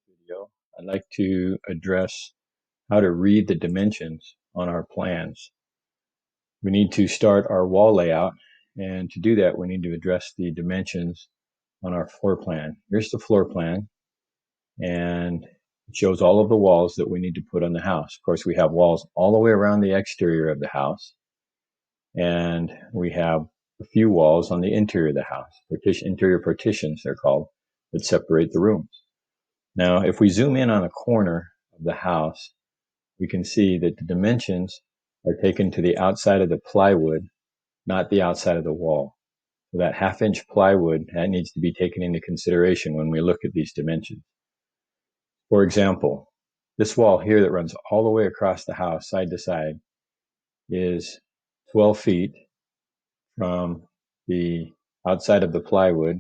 video, I'd like to address how to read the dimensions on our plans. We need to start our wall layout, and to do that, we need to address the dimensions on our floor plan. Here's the floor plan, and it shows all of the walls that we need to put on the house. Of course, we have walls all the way around the exterior of the house, and we have a few walls on the interior of the house, interior partitions they're called, that separate the rooms. Now, if we zoom in on a corner of the house, we can see that the dimensions are taken to the outside of the plywood, not the outside of the wall. So that half-inch plywood, that needs to be taken into consideration when we look at these dimensions. For example, this wall here that runs all the way across the house, side to side, is 12 feet from the outside of the plywood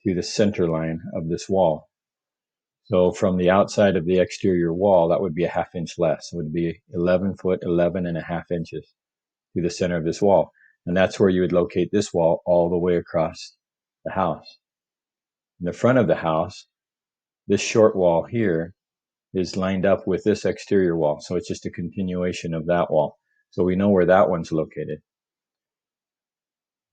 to the center line of this wall. So from the outside of the exterior wall, that would be a half-inch less. It would be 11 foot, 11 and a half inches to the center of this wall. And that's where you would locate this wall all the way across the house. In the front of the house, this short wall here is lined up with this exterior wall. So it's just a continuation of that wall. So we know where that one's located.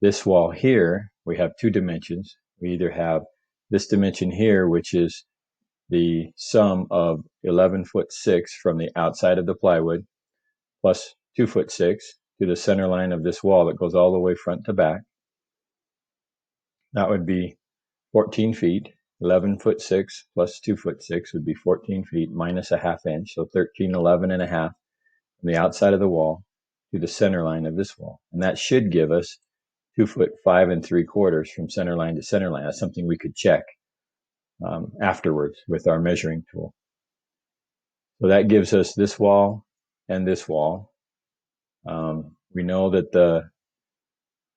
This wall here, we have two dimensions. We either have this dimension here, which is the sum of 11 foot 6 from the outside of the plywood plus 2 foot 6 to the center line of this wall that goes all the way front to back. That would be 14 feet. 11 foot 6 plus 2 foot 6 would be 14 feet minus a half inch. So 13, 11 and a half from the outside of the wall to the center line of this wall. And that should give us 2 foot 5 3/4 from center line to center line. That's something we could check afterwards with our measuring tool. So that gives us this wall and this wall. We know that the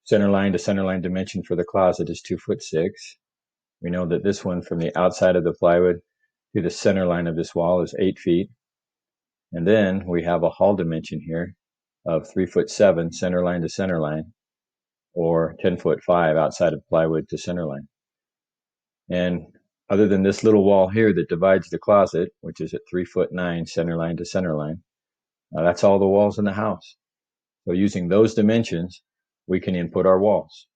center line to center line dimension for the closet is 2 foot 6. We know that this one from the outside of the plywood to the center line of this wall is 8 feet. And then we have a hall dimension here of 3 foot 7 center line to center line, or 10 foot 5 outside of plywood to center line. And other than this little wall here that divides the closet, which is at 3 foot 9 center line to center line, that's all the walls in the house. So using those dimensions, we can input our walls.